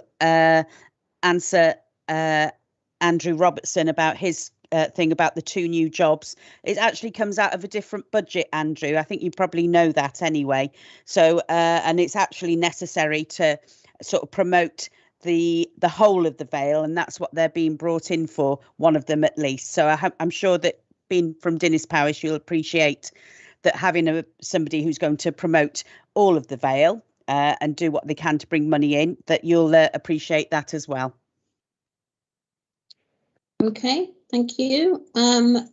answer Andrew Robertson about his thing about the 2 new jobs, it actually comes out of a different budget, Andrew. I think you probably know that anyway. So and it's actually necessary to sort of promote the whole of the Vale, and that's what they're being brought in for, one of them at least. So I'm sure that being from Dinas Powys, you'll appreciate that having somebody who's going to promote all of the Vale and do what they can to bring money in, that you'll appreciate that as well. Okay, thank you.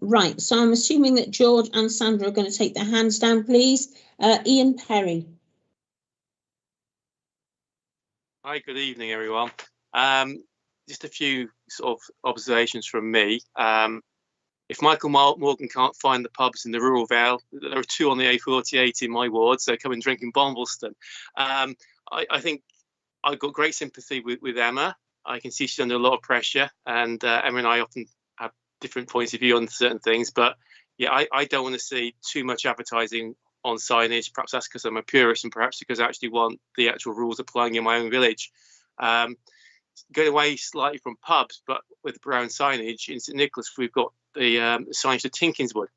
Right, so I'm assuming that George and Sandra are going to take their hands down, please. Ian Perry. Hi, good evening, everyone. Just a few sort of observations from me. If Michael Morgan can't find the pubs in the rural Vale, there are 2 on the A48 in my ward, so come and drink in Bombleston. I think I've got great sympathy with Emma. I can see she's under a lot of pressure, and Emma and I often have different points of view on certain things, but yeah, I don't want to see too much advertising on signage. Perhaps that's because I'm a purist, and perhaps because I actually want the actual rules applying in my own village. Going away slightly from pubs, but with brown signage, in St Nicholas we've got the signage to Tinkinswood,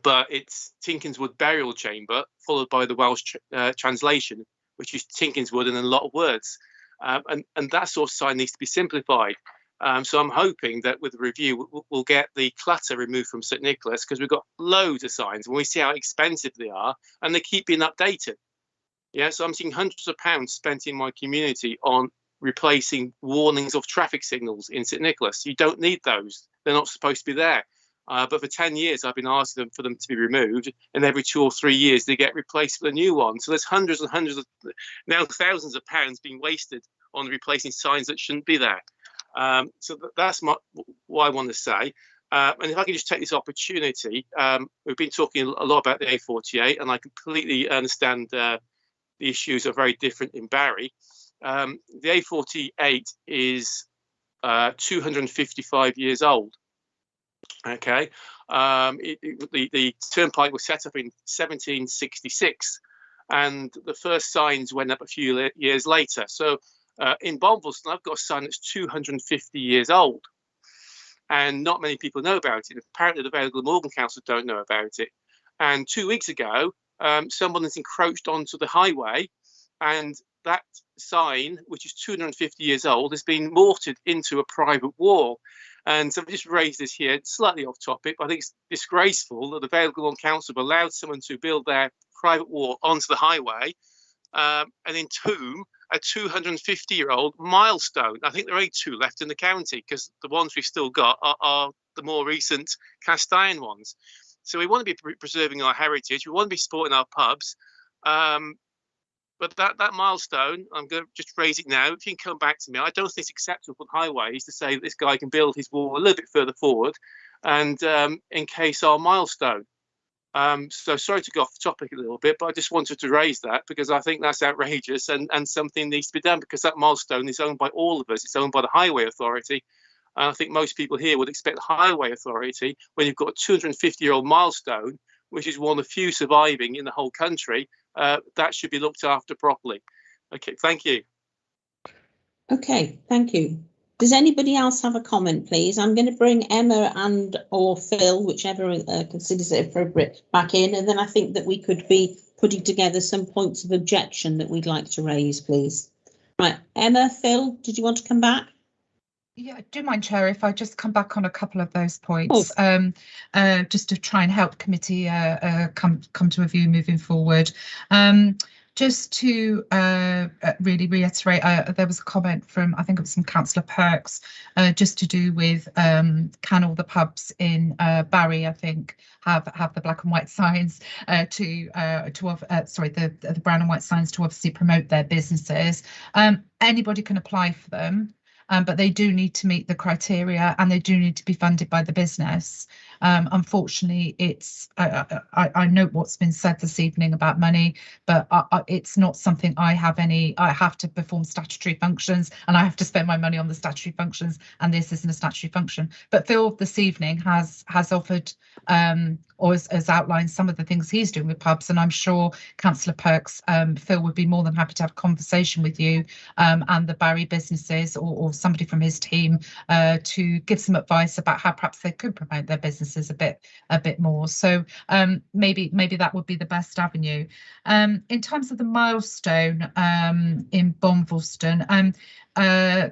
but it's Tinkinswood Burial Chamber followed by the Welsh translation, which is Tinkinswood and a lot of words, and that sort of sign needs to be simplified. So I'm hoping that with the review we'll get the clutter removed from St Nicholas, because we've got loads of signs when we see how expensive they are and they keep being updated. Yeah, so I'm seeing hundreds of pounds spent in my community on replacing warnings of traffic signals in St Nicholas. You don't need those. They're not supposed to be there. But for 10 years, I've been asking them for them to be removed, and every 2 or 3 years they get replaced with a new one. So there's hundreds and hundreds of, now thousands of pounds being wasted on replacing signs that shouldn't be there. So that's what I want to say. And if I can just take this opportunity, we've been talking a lot about the A48, and I completely understand the issues are very different in Barry. The A48 is 255 years old. Okay, the turnpike was set up in 1766, and the first signs went up a few years later. So in Bombleston, I've got a sign that's 250 years old, and not many people know about it. Apparently, the Vale of Glamorgan Council don't know about it. And 2 weeks ago, someone has encroached onto the highway, and that sign, which is 250 years old, has been mortared into a private wall. And so I've just raised this here, slightly off topic, but I think it's disgraceful that the Vale of Glamorgan Council have allowed someone to build their private wall onto the highway and entomb a 250-year-old milestone. I think there are only 2 left in the county, because the ones we've still got are the more recent cast iron ones. So we want to be preserving our heritage. We want to be supporting our pubs. But that milestone, I'm going to just raise it now. If you can come back to me, I don't think it's acceptable on highways to say that this guy can build his wall a little bit further forward and encase our milestone. So sorry to go off the topic a little bit, but I just wanted to raise that because I think that's outrageous and something needs to be done, because that milestone is owned by all of us. It's owned by the Highway Authority. And I think most people here would expect the Highway Authority, when you've got a 250-year-old milestone, which is one of the few surviving in the whole country, that should be looked after properly. Okay, thank you. Okay, thank you. Does anybody else have a comment, please? I'm going to bring Emma and or Phil, whichever considers it appropriate, back in, and then I think that we could be putting together some points of objection that we'd like to raise, please. Right, Emma, Phil, did you want to come back? Yeah, I do mind, Chair, if I just come back on a couple of those points, just to try and help committee come to a view moving forward. Just to really reiterate, there was a comment from, I think it was from Councillor Perks, just to do with can all the pubs in Barry, I think, have the black and white signs the brown and white signs to obviously promote their businesses. Anybody can apply for them. But they do need to meet the criteria and they do need to be funded by the business. Unfortunately, it's I note what's been said this evening about money, but it's not something I have to perform statutory functions and I have to spend my money on the statutory functions, and this isn't a statutory function. But Phil this evening has offered or has outlined some of the things he's doing with pubs, and I'm sure Councillor Perks, Phil would be more than happy to have a conversation with you and the Barry businesses or somebody from his team to give some advice about how perhaps they could promote their businesses a bit more. So maybe that would be the best avenue. In terms of the milestone in Bonvilston,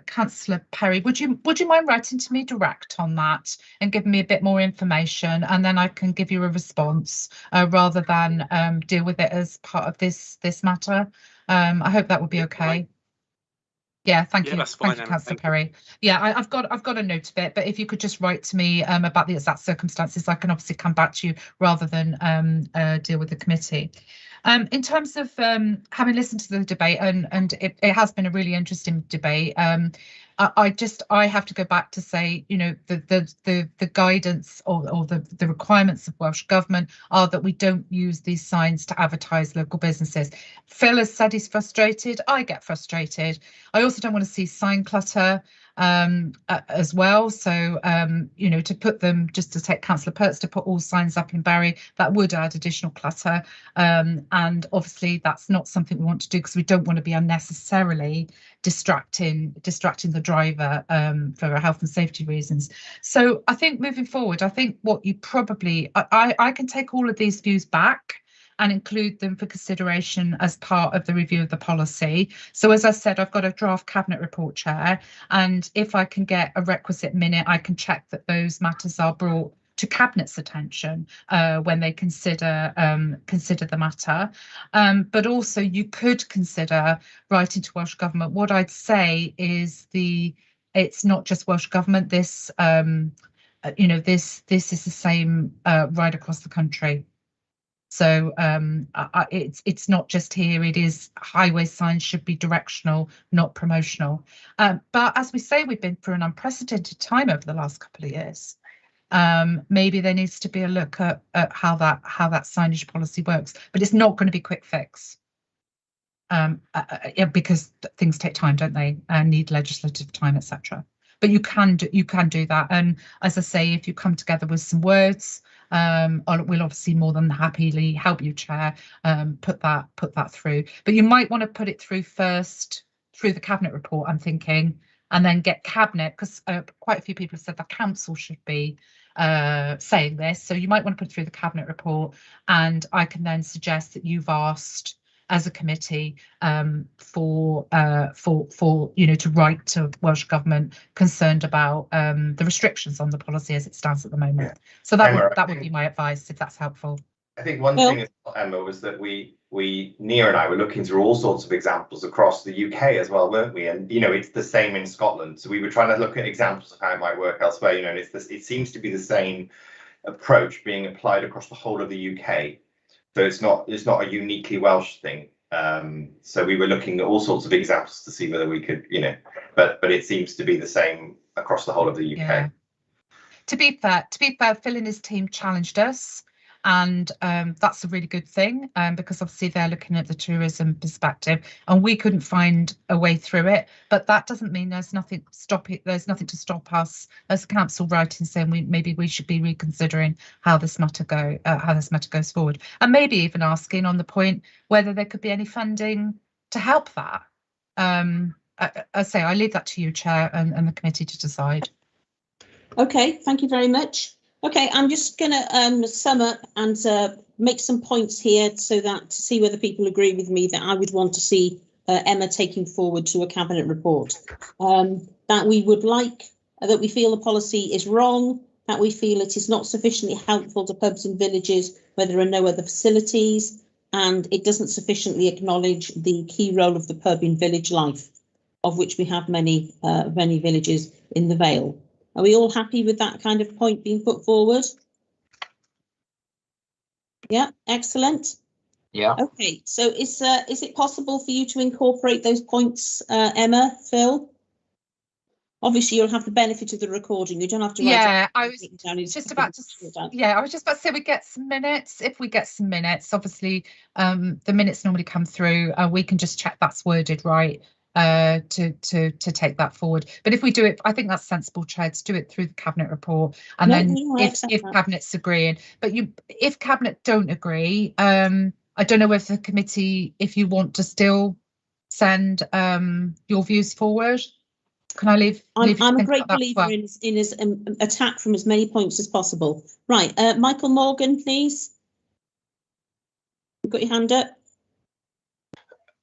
Councillor Perry, would you mind writing to me direct on that and giving me a bit more information, and then I can give you a response rather than deal with it as part of this matter? I hope that would be okay. Yeah, thank you. That's fine, thank you, Councillor Perry. Yeah, I've got a note of it, but if you could just write to me about the exact circumstances, I can obviously come back to you rather than deal with the committee. In terms of having listened to the debate, and it has been a really interesting debate, I have to go back to say, you know, the guidance or the requirements of Welsh Government are that we don't use these signs to advertise local businesses. Phil has said he's frustrated. I get frustrated. I also don't want to see sign clutter as well. So, you know, to put them, just to take Councillor Perks to put all signs up in Barry, that would add additional clutter. And obviously that's not something we want to do, because we don't want to be unnecessarily distracting the driver for health and safety reasons. So I think moving forward, I think what you probably, I can take all of these views back and include them for consideration as part of the review of the policy. So as I said, I've got a draft cabinet report, Chair, and if I can get a requisite minute, I can check that those matters are brought to Cabinet's attention when they consider the matter. But also you could consider writing to Welsh Government. What I'd say is it's not just Welsh Government. This you know, this is the same right across the country. So it's not just here, it is highway signs should be directional, not promotional. But as we say, we've been through an unprecedented time over the last couple of years. Maybe there needs to be a look at how that signage policy works, but it's not going to be quick fix. Because things take time, don't they, and need legislative time, etc. But you can do that, and as I say, if you come together with some words, we'll obviously more than happily help you, Chair, put that through. But you might want to put it through first through the Cabinet report, I'm thinking, and then get Cabinet, because quite a few people have said the council should be saying this. So you might want to put it through the Cabinet report, and I can then suggest that you've asked as a committee for you know, to write to Welsh Government concerned about the restrictions on the policy as it stands at the moment. So that would be my advice, if that's helpful. I think one thing as well, Emma, was that Nia and I were looking through all sorts of examples across the UK as well, weren't we? And you know, it's the same in Scotland. So we were trying to look at examples of how it might work elsewhere. You know, and it seems to be the same approach being applied across the whole of the UK. So it's not a uniquely Welsh thing. So we were looking at all sorts of examples to see whether we could, you know, but it seems to be the same across the whole of the UK. Yeah. To be fair, Phil and his team challenged us. And that's a really good thing, because obviously they're looking at the tourism perspective, and we couldn't find a way through it. But that doesn't mean there's nothing to stop us as a council writing saying maybe we should be reconsidering how this matter goes forward, and maybe even asking on the point whether there could be any funding to help that. I say I leave that to you, Chair, and the committee to decide. Okay, thank you very much. Okay, I'm just going to sum up and make some points here so that to see whether people agree with me that I would want to see Emma taking forward to a cabinet report. That we would like, that we feel the policy is wrong, that we feel it is not sufficiently helpful to pubs and villages where there are no other facilities, and it doesn't sufficiently acknowledge the key role of the pub in village life, of which we have many villages in the Vale. Are we all happy with that kind of point being put forward? Yeah, excellent. Yeah. Okay, so is it possible for you to incorporate those points, Emma, Phil? Obviously, you'll have the benefit of the recording. You don't have to write. Yeah, I was just about to say we get some minutes. If we get some minutes, obviously, the minutes normally come through. We can just check that's worded right. To take that forward, but if we do it, I think that's sensible, Chair, to do it through the cabinet report, and then if cabinet's agreeing. But if cabinet don't agree, I don't know if the committee, if you want to still send your views forward. Can I leave? I'm a great believer in attack from as many points as possible. Right, Michael Morgan, please. You've got your hand up.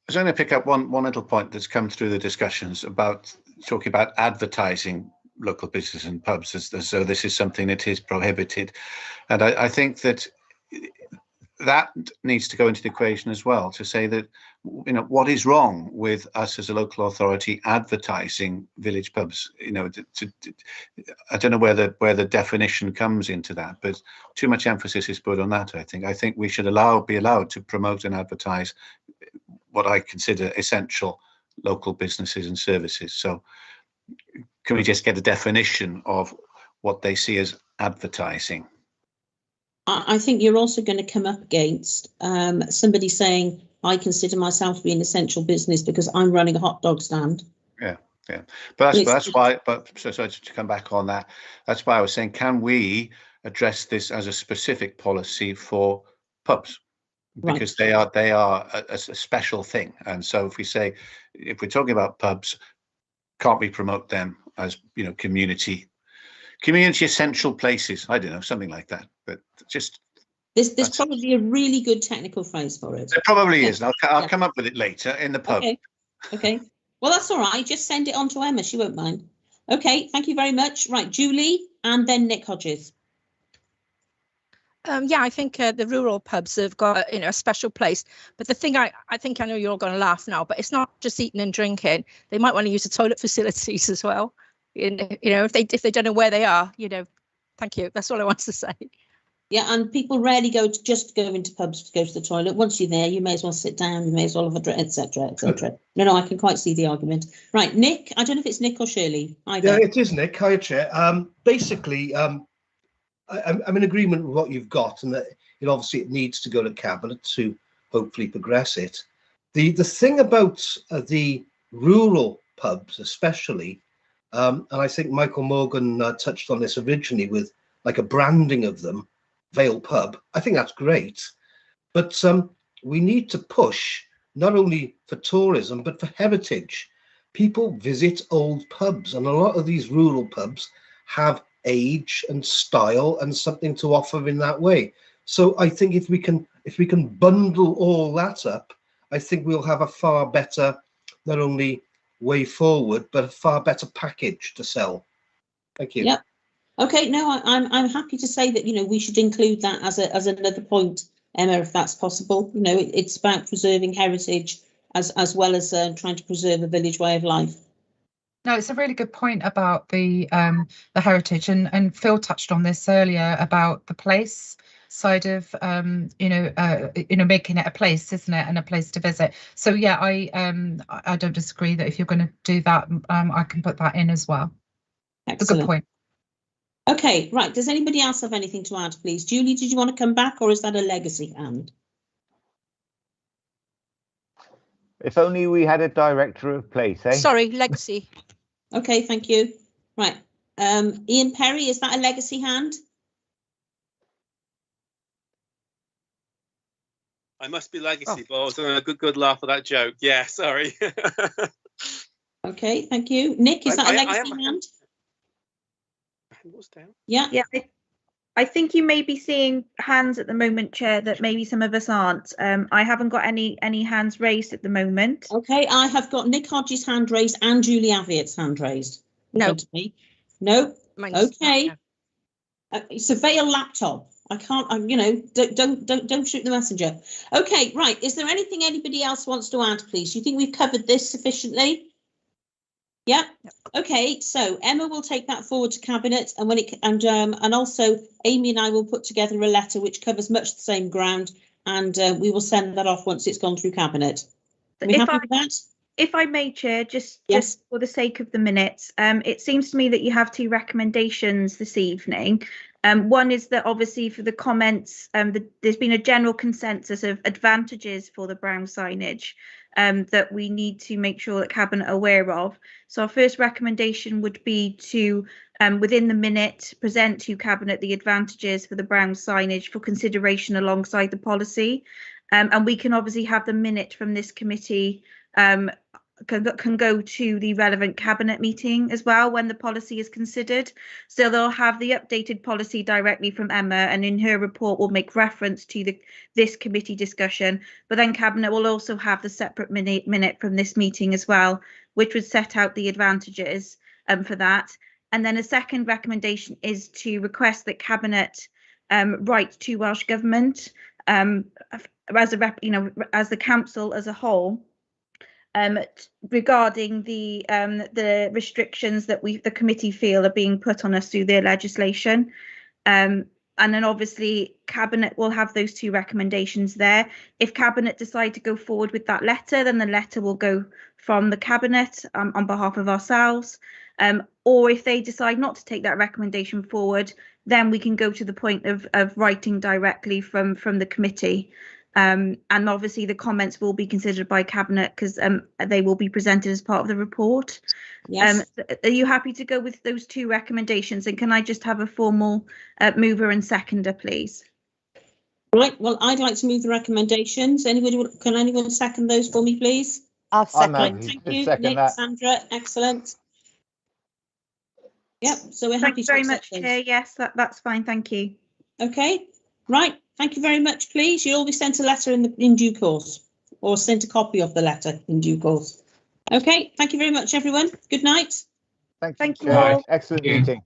I was going to pick up one little point that's come through the discussions about talking about advertising local business and pubs as though this is something that is prohibited. And I think that needs to go into the equation as well, to say that, you know, what is wrong with us as a local authority advertising village pubs? You know, I don't know where the definition comes into that, but too much emphasis is put on that. I think we should be allowed to promote and advertise what I consider essential local businesses and services. So can we just get a definition of what they see as advertising? I think you're also going to come up against somebody saying, I consider myself to be an essential business because I'm running a hot dog stand. Yeah. But that's why, so to come back on that, that's why I was saying, can we address this as a specific policy for pubs? Because they are a special thing. And so if we're talking about pubs, can't we promote them as, you know, community essential places? I don't know, something like that. But just there's probably a really good technical phrase for it. There probably is. And I'll come up with it later in the pub. Okay. Well, that's all right. Just send it on to Emma. She won't mind. Okay. Thank you very much. Right, Julie, and then Nick Hodges. Yeah, I think the rural pubs have got, you know, a special place. But the thing I think, I know you're all going to laugh now, but it's not just eating and drinking. They might want to use the toilet facilities as well. You know, if they don't know where they are, you know. Thank you. That's all I want to say. Yeah, and people rarely go into pubs to go to the toilet. Once you're there, you may as well sit down. You may as well have a drink, etc., etc. No, I can quite see the argument. Right, Nick. I don't know if it's Nick or Shirley. Yeah, it is Nick. Hi, Chair. Basically, I'm in agreement with what you've got, and that obviously it needs to go to cabinet to hopefully progress it. The thing about the rural pubs, especially, and I think Michael Morgan touched on this originally with like a branding of them, Vale Pub. I think that's great, but we need to push not only for tourism but for heritage. People visit old pubs, and a lot of these rural pubs have age and style and something to offer in that way. So I think if we can bundle all that up, I think we'll have a far better, not only way forward, but a far better package to sell. Thank you. Yeah. Okay. No, I'm happy to say that, you know, we should include that as another point, Emma, if that's possible. You know, it's about preserving heritage as well as trying to preserve a village way of life. No, it's a really good point about the heritage, and Phil touched on this earlier about the place side of making it a place, isn't it, and a place to visit. So yeah, I don't disagree that if you're going to do that, I can put that in as well. Excellent. A good point. Okay, right. Does anybody else have anything to add, please? Julie, did you want to come back, or is that a legacy hand? If only we had a director of place, eh? Sorry, legacy. Okay, thank you. Right. Ian Perry, is that a legacy hand? I must be legacy, but I was on a good laugh at that joke. Yeah, sorry. Okay, thank you. Nick, is that a legacy hand? What's down? Yeah. Yeah, I think you may be seeing hands at the moment, Chair, that maybe some of us aren't. I haven't got any hands raised at the moment. Okay, I have got Nick Hodges' hand raised and Julie Aviott's hand raised. No. No. Mine's Okay. not, no. It's a Vail laptop. I can't. You know, don't shoot the messenger. Okay, right. Is there anything anybody else wants to add, please? Do you think we've covered this sufficiently? Yeah. Okay. So Emma will take that forward to Cabinet, and when it and also Amy and I will put together a letter which covers much the same ground, and we will send that off once it's gone through Cabinet. Are we happy with that? If I may, Chair, Yes. just for the sake of the minutes, it seems to me that you have two recommendations this evening. One is that obviously for the comments, there's been a general consensus of advantages for the brown signage that we need to make sure that Cabinet are aware of. So our first recommendation would be to, within the minute, present to Cabinet the advantages for the brown signage for consideration alongside the policy. And we can obviously have the minute from this committee can go to the relevant Cabinet meeting as well when the policy is considered. So they'll have the updated policy directly from Emma, and in her report will make reference to this committee discussion. But then Cabinet will also have the separate minute from this meeting as well, which would set out the advantages for that. And then a second recommendation is to request that Cabinet write to Welsh Government as the council as a whole. Regarding the restrictions that the committee feel are being put on us through their legislation. And then obviously Cabinet will have those two recommendations there. If Cabinet decide to go forward with that letter, then the letter will go from the Cabinet on behalf of ourselves. Or if they decide not to take that recommendation forward, then we can go to the point of writing directly from the committee. And obviously the comments will be considered by Cabinet because they will be presented as part of the report. Yes. Are you happy to go with those two recommendations? And can I just have a formal mover and seconder, please? Right. Well, I'd like to move the recommendations. Can anyone second those for me, please? I'll second. Thank you, Nick, Sandra. Excellent. Yep. So we're happy to very accept much, those. Chair. Yes, that's fine. Thank you. Okay. Right. Thank you very much, please. You'll be sent a letter in due course, or sent a copy of the letter in due course. Okay. Thank you very much, everyone. Good night. Thank you all. Excellent meeting.